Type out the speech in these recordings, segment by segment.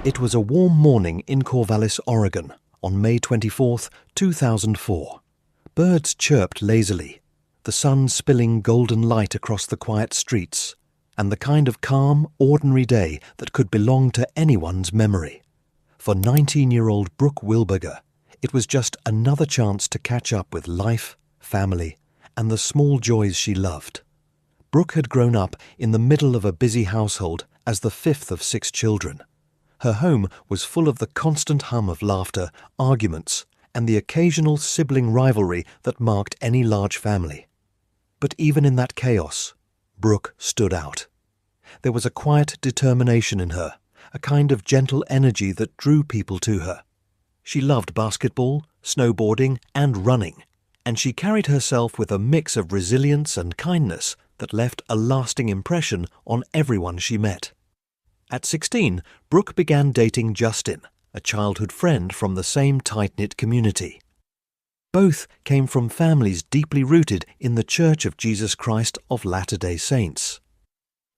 It was a warm morning in Corvallis, Oregon, on May 24, 2004. Birds chirped lazily, the sun spilling golden light across the quiet streets, and the kind of calm, ordinary day that could belong to anyone's memory. For 19-year-old Brooke Wilberger, it was just another chance to catch up with life, family, and the small joys she loved. Brooke had grown up in the middle of a busy household as the fifth of 6 children. Her home was full of the constant hum of laughter, arguments, and the occasional sibling rivalry that marked any large family. But even in that chaos, Brooke stood out. There was a quiet determination in her, a kind of gentle energy that drew people to her. She loved basketball, snowboarding, and running, and she carried herself with a mix of resilience and kindness that left a lasting impression on everyone she met. At 16, Brooke began dating Justin, a childhood friend from the same tight-knit community. Both came from families deeply rooted in the Church of Jesus Christ of Latter-day Saints.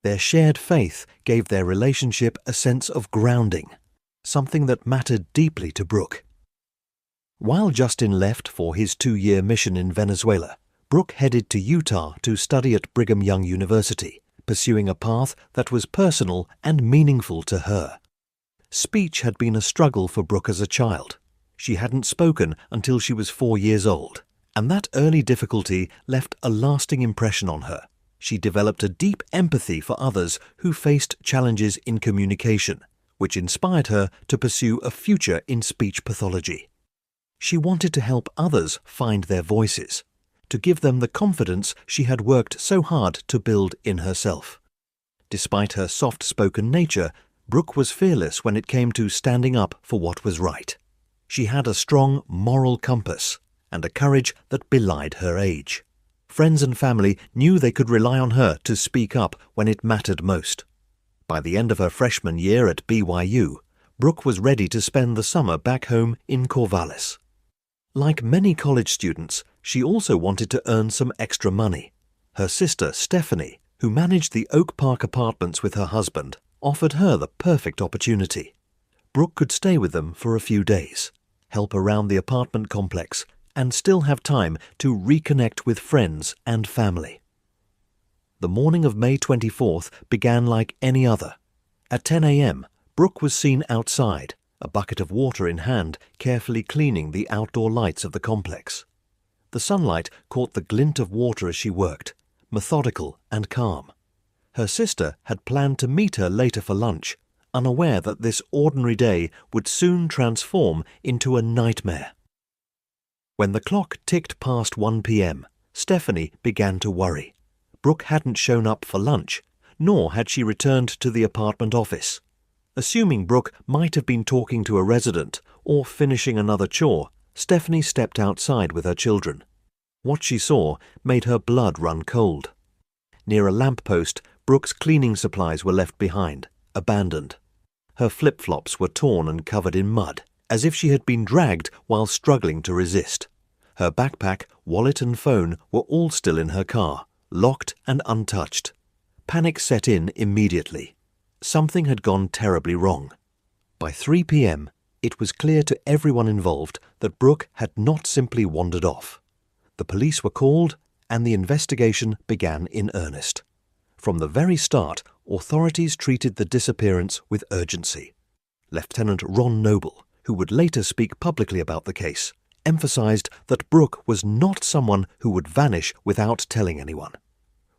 Their shared faith gave their relationship a sense of grounding, something that mattered deeply to Brooke. While Justin left for his 2-year mission in Venezuela, Brooke headed to Utah to study at Brigham Young University, pursuing a path that was personal and meaningful to her. Speech had been a struggle for Brooke as a child. She hadn't spoken until she was 4 years old, and that early difficulty left a lasting impression on her. She developed a deep empathy for others who faced challenges in communication, which inspired her to pursue a future in speech pathology. She wanted to help others find their voices, to give them the confidence she had worked so hard to build in herself. Despite her soft-spoken nature, Brooke was fearless when it came to standing up for what was right. She had a strong moral compass and a courage that belied her age. Friends and family knew they could rely on her to speak up when it mattered most. By the end of her freshman year at BYU, Brooke was ready to spend the summer back home in Corvallis. Like many college students, she also wanted to earn some extra money. Her sister, Stephanie, who managed the Oak Park apartments with her husband, offered her the perfect opportunity. Brooke could stay with them for a few days, help around the apartment complex, and still have time to reconnect with friends and family. The morning of May 24th began like any other. At 10 a.m., Brooke was seen outside, a bucket of water in hand, carefully cleaning the outdoor lights of the complex. The sunlight caught the glint of water as she worked, methodical and calm. Her sister had planned to meet her later for lunch, unaware that this ordinary day would soon transform into a nightmare. When the clock ticked past 1 p.m., Stephanie began to worry. Brooke hadn't shown up for lunch, nor had she returned to the apartment office. Assuming Brooke might have been talking to a resident or finishing another chore, Stephanie stepped outside with her children. What she saw made her blood run cold. Near a lamppost, Brooke's cleaning supplies were left behind, abandoned. Her flip-flops were torn and covered in mud, as if she had been dragged while struggling to resist. Her backpack, wallet and phone were all still in her car, locked and untouched. Panic set in immediately. Something had gone terribly wrong. By 3 p.m., it was clear to everyone involved that Brooke had not simply wandered off. The police were called, and the investigation began in earnest. From the very start, authorities treated the disappearance with urgency. Lieutenant Ron Noble, who would later speak publicly about the case, emphasized that Brooke was not someone who would vanish without telling anyone.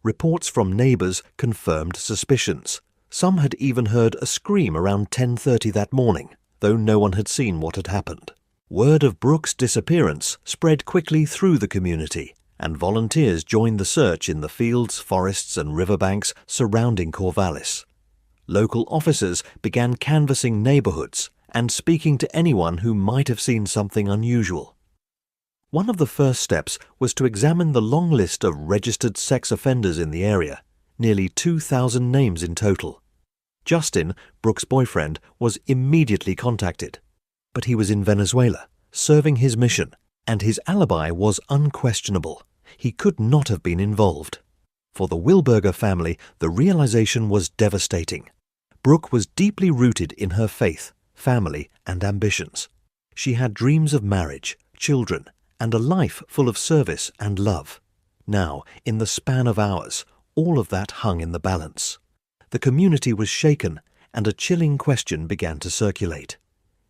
Reports from neighbors confirmed suspicions. Some had even heard a scream around 10:30 that morning, though no one had seen what had happened. Word of Brooke's disappearance spread quickly through the community, and volunteers joined the search in the fields, forests, and riverbanks surrounding Corvallis. Local officers began canvassing neighborhoods and speaking to anyone who might have seen something unusual. One of the first steps was to examine the long list of registered sex offenders in the area, nearly 2,000 names in total. Justin, Brooke's boyfriend, was immediately contacted, but he was in Venezuela, serving his mission, and his alibi was unquestionable. He could not have been involved. For the Wilberger family, the realization was devastating. Brooke was deeply rooted in her faith, family, and ambitions. She had dreams of marriage, children, and a life full of service and love. Now, in the span of hours, all of that hung in the balance. The community was shaken, and a chilling question began to circulate.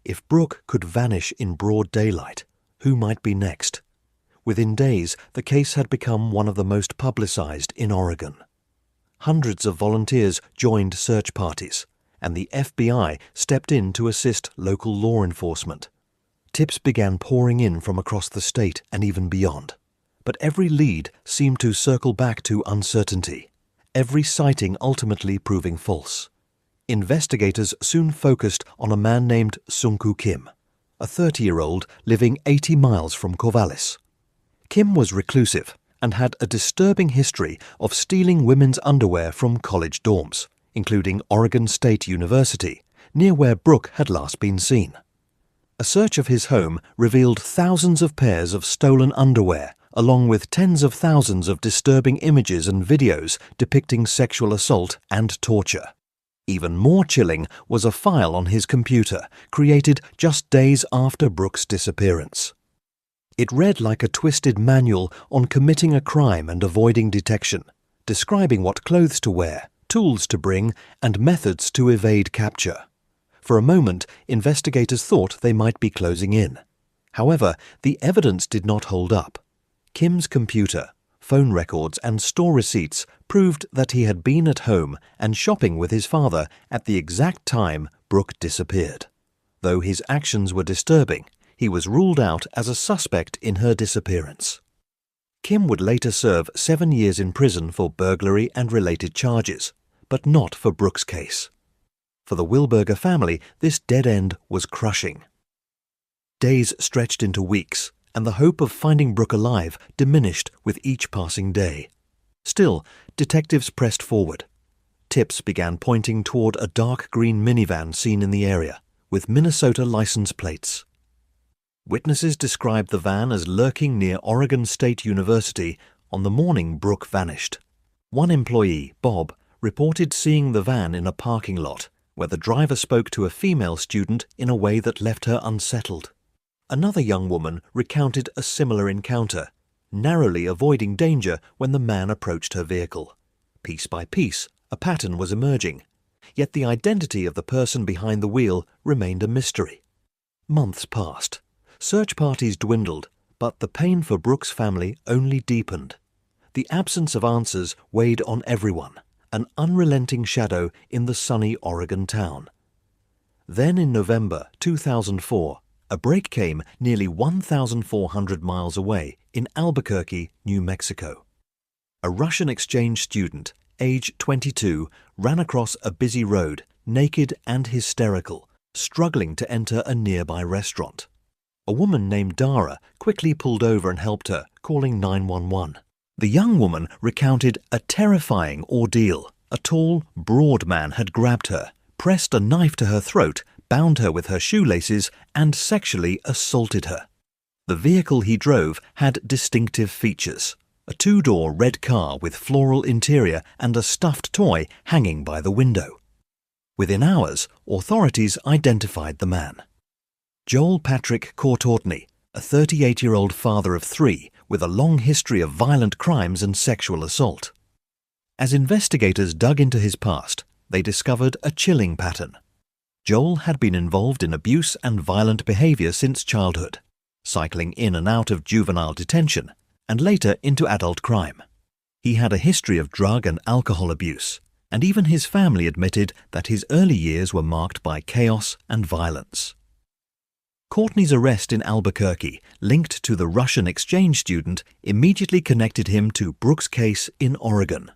If Brooke could vanish in broad daylight, who might be next? Within days, the case had become one of the most publicized in Oregon. Hundreds of volunteers joined search parties, and the FBI stepped in to assist local law enforcement. Tips began pouring in from across the state and even beyond. But every lead seemed to circle back to uncertainty, every sighting ultimately proving false. Investigators soon focused on a man named Sung-Koo Kim, a 30-year-old living 80 miles from Corvallis. Kim was reclusive and had a disturbing history of stealing women's underwear from college dorms, including Oregon State University, near where Brooke had last been seen. A search of his home revealed thousands of pairs of stolen underwear, along with tens of thousands of disturbing images and videos depicting sexual assault and torture. Even more chilling was a file on his computer, created just days after Brooke's disappearance. It read like a twisted manual on committing a crime and avoiding detection, describing what clothes to wear, tools to bring, and methods to evade capture. For a moment, investigators thought they might be closing in. However, the evidence did not hold up. Kim's computer, phone records, and store receipts proved that he had been at home and shopping with his father at the exact time Brooke disappeared. Though his actions were disturbing, he was ruled out as a suspect in her disappearance. Kim would later serve 7 years in prison for burglary and related charges, but not for Brooke's case. For the Wilberger family, this dead end was crushing. Days stretched into weeks, and the hope of finding Brooke alive diminished with each passing day. Still, detectives pressed forward. Tips began pointing toward a dark green minivan seen in the area, with Minnesota license plates. Witnesses described the van as lurking near Oregon State University on the morning Brooke vanished. One employee, Bob, reported seeing the van in a parking lot, where the driver spoke to a female student in a way that left her unsettled. Another young woman recounted a similar encounter, narrowly avoiding danger when the man approached her vehicle. Piece by piece, a pattern was emerging, yet the identity of the person behind the wheel remained a mystery. Months passed. Search parties dwindled, but the pain for Brooke's family only deepened. The absence of answers weighed on everyone, an unrelenting shadow in the sunny Oregon town. Then in November 2004, a break came nearly 1,400 miles away in Albuquerque, New Mexico. A Russian exchange student, age 22, ran across a busy road, naked and hysterical, struggling to enter a nearby restaurant. A woman named Dara quickly pulled over and helped her, calling 911. The young woman recounted a terrifying ordeal. A tall, broad man had grabbed her, pressed a knife to her throat, bound her with her shoelaces, and sexually assaulted her. The vehicle he drove had distinctive features: a 2-door red car with floral interior and a stuffed toy hanging by the window. Within hours, authorities identified the man. Joel Patrick Courtaughney, a 38-year-old father of 3 with a long history of violent crimes and sexual assault. As investigators dug into his past, they discovered a chilling pattern. Joel had been involved in abuse and violent behavior since childhood, cycling in and out of juvenile detention, and later into adult crime. He had a history of drug and alcohol abuse, and even his family admitted that his early years were marked by chaos and violence. Courtney's arrest in Albuquerque, linked to the Russian exchange student, immediately connected him to Brooke's case in Oregon.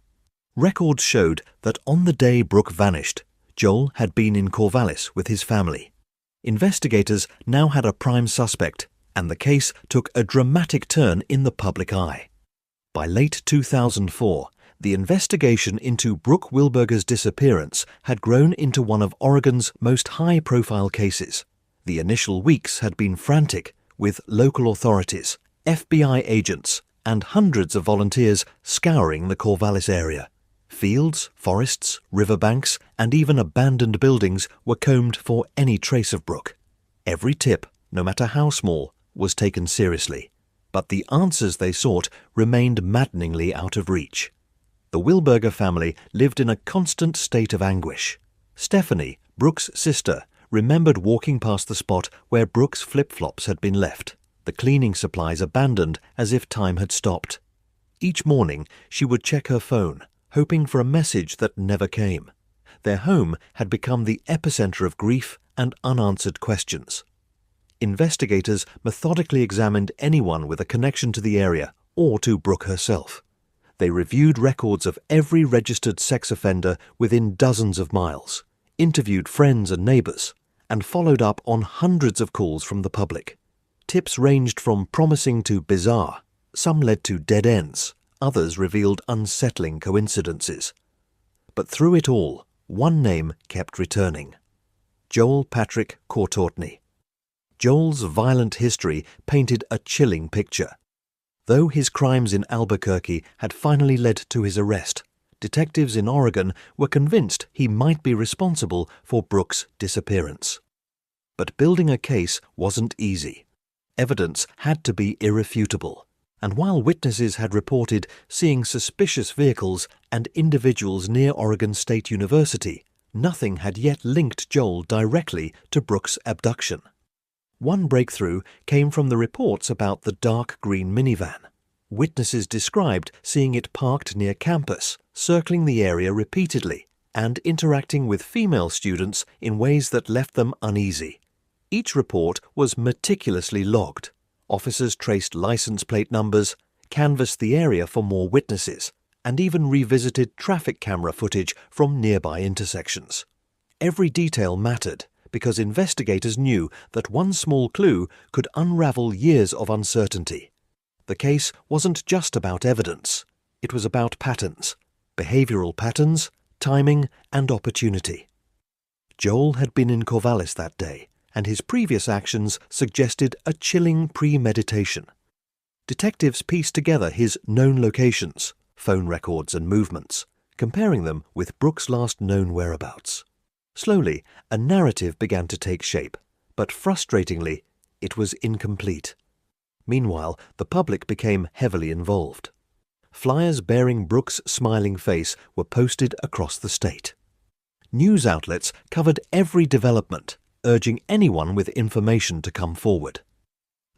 Records showed that on the day Brooke vanished, Joel had been in Corvallis with his family. Investigators now had a prime suspect, and the case took a dramatic turn in the public eye. By late 2004, the investigation into Brooke Wilberger's disappearance had grown into one of Oregon's most high-profile cases. The initial weeks had been frantic, with local authorities, FBI agents, and hundreds of volunteers scouring the Corvallis area. Fields, forests, riverbanks, and even abandoned buildings were combed for any trace of Brooke. Every tip, no matter how small, was taken seriously. But the answers they sought remained maddeningly out of reach. The Wilberger family lived in a constant state of anguish. Stephanie, Brooke's sister, remembered walking past the spot where Brooke's flip-flops had been left, the cleaning supplies abandoned as if time had stopped. Each morning she would check her phone, hoping for a message that never came. Their home had become the epicenter of grief and unanswered questions. Investigators methodically examined anyone with a connection to the area or to Brooke herself. They reviewed records of every registered sex offender within dozens of miles, interviewed friends and neighbors, and followed up on hundreds of calls from the public. Tips ranged from promising to bizarre. Some led to dead ends. Others revealed unsettling coincidences. But through it all, one name kept returning: Joel Patrick Courtaultney. Joel's violent history painted a chilling picture. Though his crimes in Albuquerque had finally led to his arrest, detectives in Oregon were convinced he might be responsible for Brooke's disappearance. But building a case wasn't easy. Evidence had to be irrefutable, and while witnesses had reported seeing suspicious vehicles and individuals near Oregon State University, nothing had yet linked Joel directly to Brooke's abduction. One breakthrough came from the reports about the dark green minivan. Witnesses described seeing it parked near campus, circling the area repeatedly, and interacting with female students in ways that left them uneasy. Each report was meticulously logged. Officers traced license plate numbers, canvassed the area for more witnesses, and even revisited traffic camera footage from nearby intersections. Every detail mattered, because investigators knew that one small clue could unravel years of uncertainty. The case wasn't just about evidence. It was about patterns, behavioral patterns, timing, and opportunity. Joel had been in Corvallis that day, and his previous actions suggested a chilling premeditation. Detectives pieced together his known locations, phone records and movements, comparing them with Brooke's last known whereabouts. Slowly, a narrative began to take shape, but frustratingly, it was incomplete. Meanwhile, the public became heavily involved. Flyers bearing Brooke's smiling face were posted across the state. News outlets covered every development, urging anyone with information to come forward.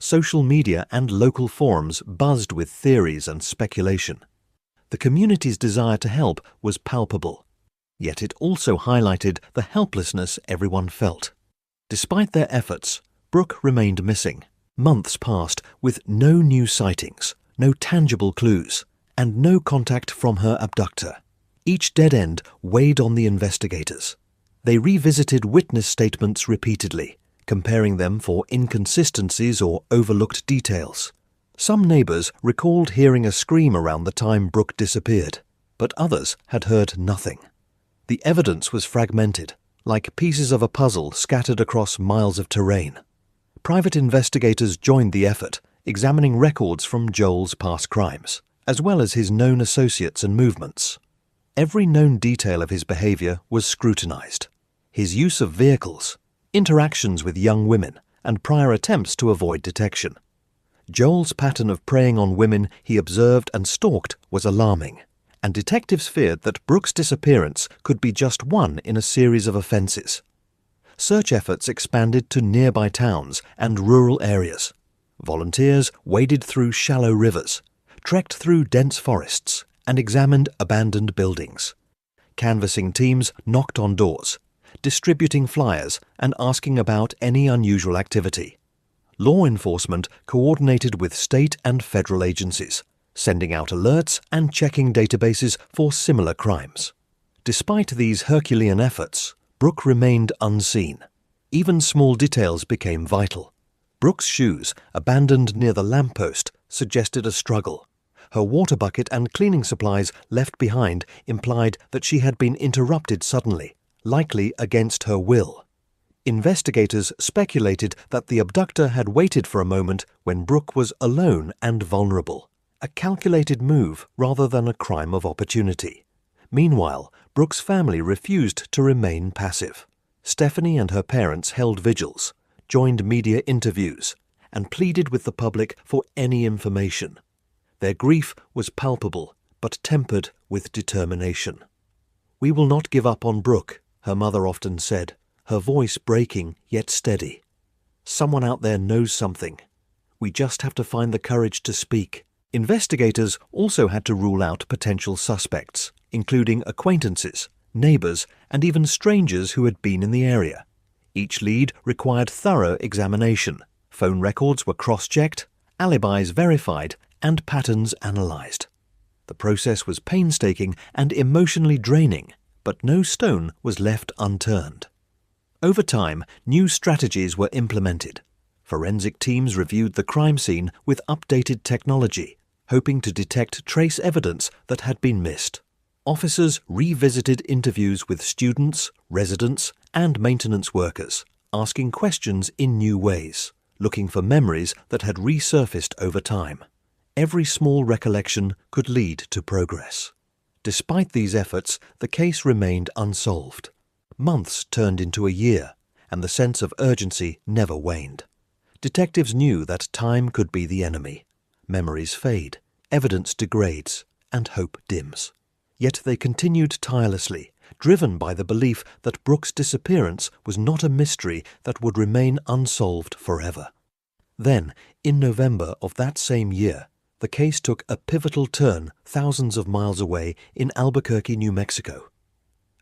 Social media and local forums buzzed with theories and speculation. The community's desire to help was palpable. Yet it also highlighted the helplessness everyone felt. Despite their efforts, Brooke remained missing. Months passed with no new sightings, no tangible clues, and no contact from her abductor. Each dead end weighed on the investigators. They revisited witness statements repeatedly, comparing them for inconsistencies or overlooked details. Some neighbors recalled hearing a scream around the time Brooke disappeared, but others had heard nothing. The evidence was fragmented, like pieces of a puzzle scattered across miles of terrain. Private investigators joined the effort, examining records from Joel's past crimes, as well as his known associates and movements. Every known detail of his behavior was scrutinized. His use of vehicles, interactions with young women, and prior attempts to avoid detection. Joel's pattern of preying on women he observed and stalked was alarming, and detectives feared that Brooke's disappearance could be just one in a series of offenses. Search efforts expanded to nearby towns and rural areas. Volunteers waded through shallow rivers, trekked through dense forests, and examined abandoned buildings. Canvassing teams knocked on doors, distributing flyers and asking about any unusual activity. Law enforcement coordinated with state and federal agencies, sending out alerts and checking databases for similar crimes. Despite these Herculean efforts, Brooke remained unseen. Even small details became vital. Brooke's shoes, abandoned near the lamppost, suggested a struggle. Her water bucket and cleaning supplies left behind implied that she had been interrupted suddenly, likely against her will. Investigators speculated that the abductor had waited for a moment when Brooke was alone and vulnerable, a calculated move rather than a crime of opportunity. Meanwhile, Brooks' family refused to remain passive. Stephanie and her parents held vigils, joined media interviews, and pleaded with the public for any information. Their grief was palpable, but tempered with determination. "We will not give up on Brooke," her mother often said, her voice breaking yet steady. "Someone out there knows something. We just have to find the courage to speak." Investigators also had to rule out potential suspects, including acquaintances, neighbors, and even strangers who had been in the area. Each lead required thorough examination. Phone records were cross-checked, alibis verified, and patterns analyzed. The process was painstaking and emotionally draining, but no stone was left unturned. Over time, new strategies were implemented. Forensic teams reviewed the crime scene with updated technology, hoping to detect trace evidence that had been missed. Officers revisited interviews with students, residents, and maintenance workers, asking questions in new ways, looking for memories that had resurfaced over time. Every small recollection could lead to progress. Despite these efforts, the case remained unsolved. Months turned into a year, and the sense of urgency never waned. Detectives knew that time could be the enemy. Memories fade, evidence degrades, and hope dims. Yet they continued tirelessly, driven by the belief that Brooks' disappearance was not a mystery that would remain unsolved forever. Then, in November of that same year, the case took a pivotal turn thousands of miles away in Albuquerque, New Mexico.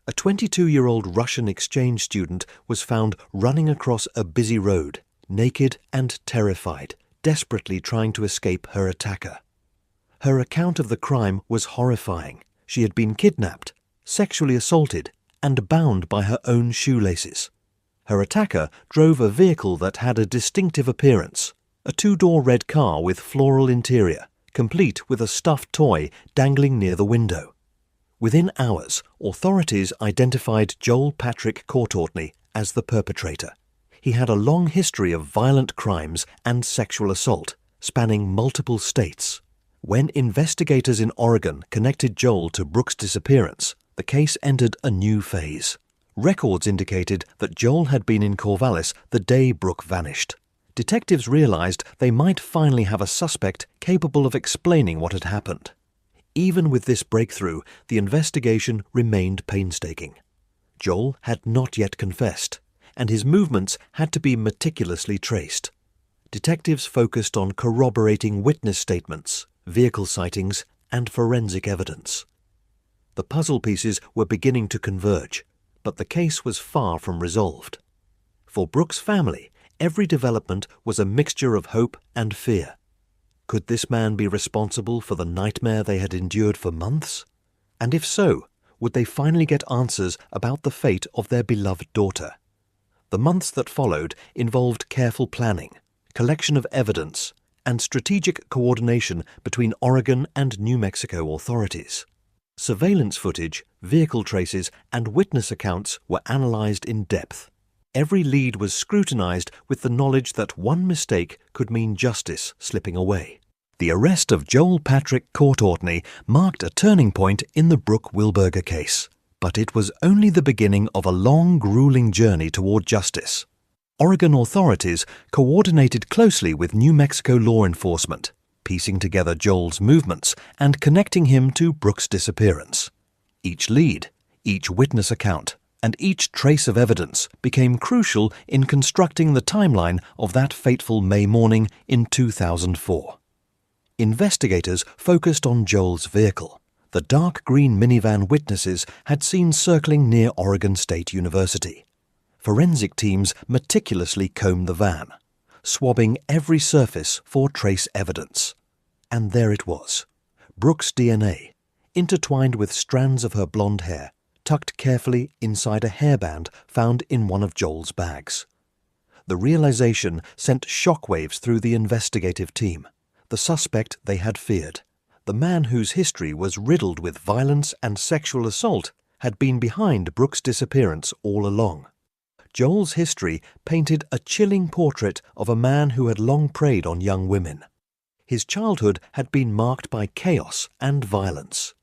A 22-year-old Russian exchange student was found running across a busy road, naked and terrified, desperately trying to escape her attacker. Her account of the crime was horrifying. She had been kidnapped, sexually assaulted, and bound by her own shoelaces. Her attacker drove a vehicle that had a distinctive appearance, a two-door red car with floral interior, complete with a stuffed toy dangling near the window. Within hours, authorities identified Joel Patrick Courtaultney as the perpetrator. He had a long history of violent crimes and sexual assault, spanning multiple states. When investigators in Oregon connected Joel to Brooks' disappearance, the case entered a new phase. Records indicated that Joel had been in Corvallis the day Brooke vanished. Detectives realized they might finally have a suspect capable of explaining what had happened. Even with this breakthrough, the investigation remained painstaking. Joel had not yet confessed, and his movements had to be meticulously traced. Detectives focused on corroborating witness statements, vehicle sightings, and forensic evidence. The puzzle pieces were beginning to converge, but the case was far from resolved. For Brooks' family, every development was a mixture of hope and fear. Could this man be responsible for the nightmare they had endured for months? And if so, would they finally get answers about the fate of their beloved daughter? The months that followed involved careful planning, collection of evidence, and strategic coordination between Oregon and New Mexico authorities. Surveillance footage, vehicle traces, and witness accounts were analyzed in depth. Every lead was scrutinized with the knowledge that one mistake could mean justice slipping away. The arrest of Joel Patrick Courtaultney marked a turning point in the Brooke Wilberger case, but it was only the beginning of a long, grueling journey toward justice. Oregon authorities coordinated closely with New Mexico law enforcement, piecing together Joel's movements and connecting him to Brooks' disappearance. Each lead, each witness account, and each trace of evidence became crucial in constructing the timeline of that fateful May morning in 2004. Investigators focused on Joel's vehicle, the dark green minivan witnesses had seen circling near Oregon State University. Forensic teams meticulously combed the van, swabbing every surface for trace evidence. And there it was, Brooks' DNA, intertwined with strands of her blonde hair, tucked carefully inside a hairband found in one of Joel's bags. The realization sent shockwaves through the investigative team. The suspect they had feared, the man whose history was riddled with violence and sexual assault, had been behind Brooks' disappearance all along. Joel's history painted a chilling portrait of a man who had long preyed on young women. His childhood had been marked by chaos and violence.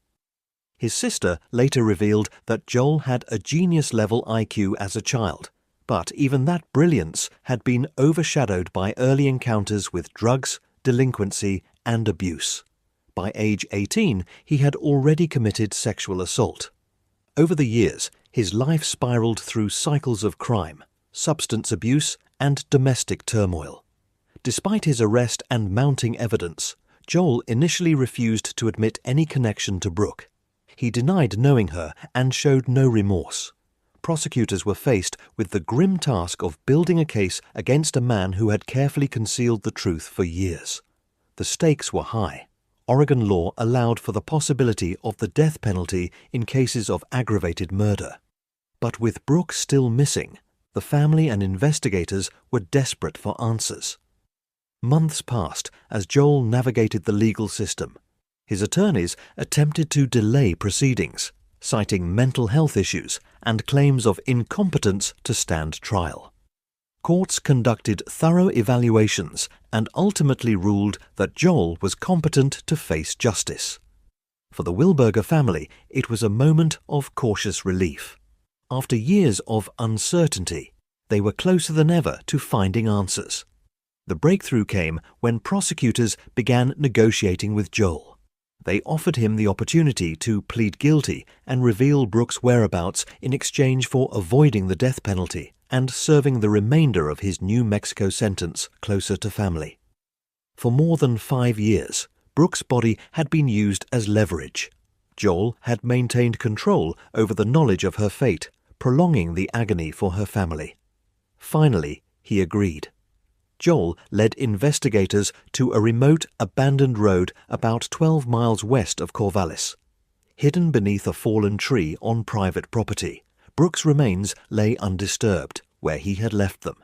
His sister later revealed that Joel had a genius-level IQ as a child, but even that brilliance had been overshadowed by early encounters with drugs, delinquency, and abuse. By age 18, he had already committed sexual assault. Over the years, his life spiraled through cycles of crime, substance abuse, and domestic turmoil. Despite his arrest and mounting evidence, Joel initially refused to admit any connection to Brooke. He denied knowing her and showed no remorse. Prosecutors were faced with the grim task of building a case against a man who had carefully concealed the truth for years. The stakes were high. Oregon law allowed for the possibility of the death penalty in cases of aggravated murder. But with Brooke still missing, the family and investigators were desperate for answers. Months passed as Joel navigated the legal system. His attorneys attempted to delay proceedings, citing mental health issues and claims of incompetence to stand trial. Courts conducted thorough evaluations and ultimately ruled that Joel was competent to face justice. For the Wilberger family, it was a moment of cautious relief. After years of uncertainty, they were closer than ever to finding answers. The breakthrough came when prosecutors began negotiating with Joel. They offered him the opportunity to plead guilty and reveal Brooke's whereabouts in exchange for avoiding the death penalty and serving the remainder of his New Mexico sentence closer to family. For more than 5 years, Brooke's body had been used as leverage. Joel had maintained control over the knowledge of her fate, prolonging the agony for her family. Finally, he agreed. Joel led investigators to a remote, abandoned road about 12 miles west of Corvallis. Hidden beneath a fallen tree on private property, Brooke's remains lay undisturbed where he had left them.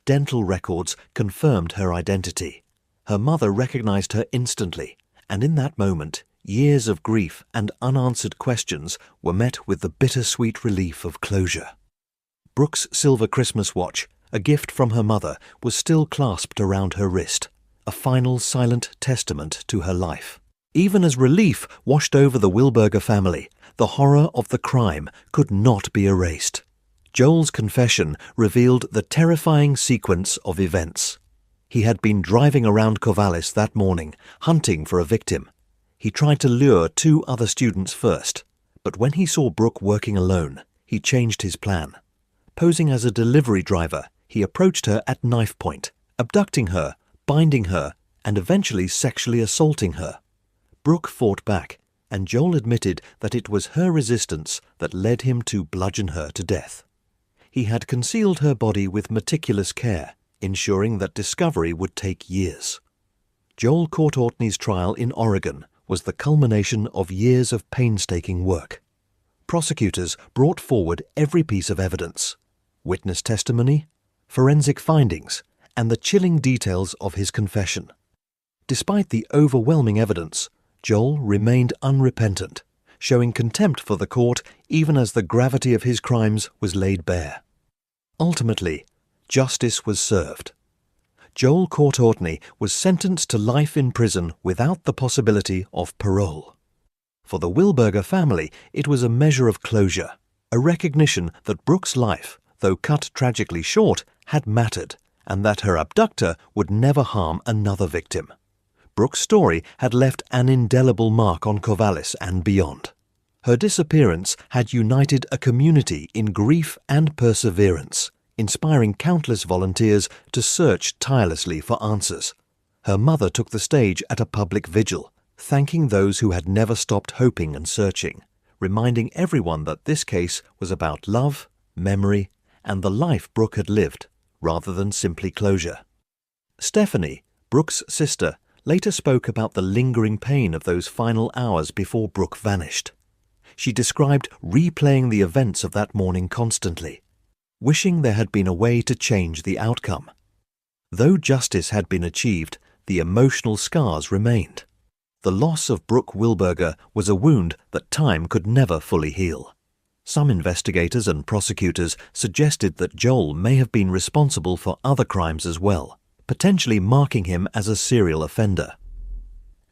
Dental records confirmed her identity. Her mother recognized her instantly, and in that moment, years of grief and unanswered questions were met with the bittersweet relief of closure. Brooke's silver Christmas watch, a gift from her mother, was still clasped around her wrist, a final silent testament to her life. Even as relief washed over the Wilberger family, the horror of the crime could not be erased. Joel's confession revealed the terrifying sequence of events. He had been driving around Corvallis that morning, hunting for a victim. He tried to lure 2 other students first, but when he saw Brooke working alone, he changed his plan. Posing as a delivery driver, he approached her at knife point, abducting her, binding her, and eventually sexually assaulting her. Brooke fought back, and Joel admitted that it was her resistance that led him to bludgeon her to death. He had concealed her body with meticulous care, ensuring that discovery would take years. Joel Courtaultney's trial in Oregon was the culmination of years of painstaking work. Prosecutors brought forward every piece of evidence: witness testimony, forensic findings, and the chilling details of his confession. Despite the overwhelming evidence, Joel remained unrepentant, showing contempt for the court even as the gravity of his crimes was laid bare. Ultimately, justice was served. Joel Courtaultney was sentenced to life in prison without the possibility of parole. For the Wilberger family, it was a measure of closure, a recognition that Brooke's life, though cut tragically short, had mattered, and that her abductor would never harm another victim. Brooke's story had left an indelible mark on Corvallis and beyond. Her disappearance had united a community in grief and perseverance, inspiring countless volunteers to search tirelessly for answers. Her mother took the stage at a public vigil, thanking those who had never stopped hoping and searching, reminding everyone that this case was about love, memory, and the life Brooke had lived, rather than simply closure. Stephanie, Brooke's sister, later spoke about the lingering pain of those final hours before Brooke vanished. She described replaying the events of that morning constantly, wishing there had been a way to change the outcome. Though justice had been achieved, the emotional scars remained. The loss of Brooke Wilberger was a wound that time could never fully heal. Some investigators and prosecutors suggested that Joel may have been responsible for other crimes as well, potentially marking him as a serial offender.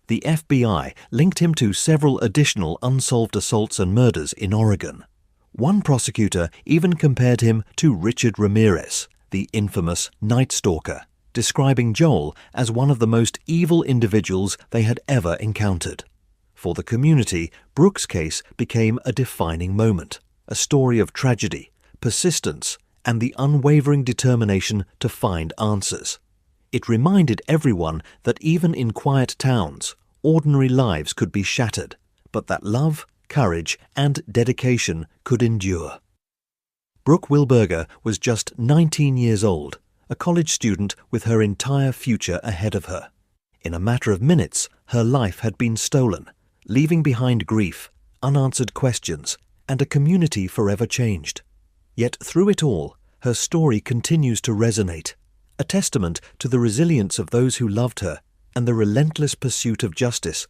The FBI linked him to several additional unsolved assaults and murders in Oregon. One prosecutor even compared him to Richard Ramirez, the infamous Night Stalker, describing Joel as one of the most evil individuals they had ever encountered. For the community, Brooks' case became a defining moment, a story of tragedy, persistence, and the unwavering determination to find answers. It reminded everyone that even in quiet towns, ordinary lives could be shattered, but that love, courage, and dedication could endure. Brooke Wilberger was just 19 years old, a college student with her entire future ahead of her. In a matter of minutes, her life had been stolen, leaving behind grief, unanswered questions, and a community forever changed. Yet through it all, her story continues to resonate, a testament to the resilience of those who loved her and the relentless pursuit of justice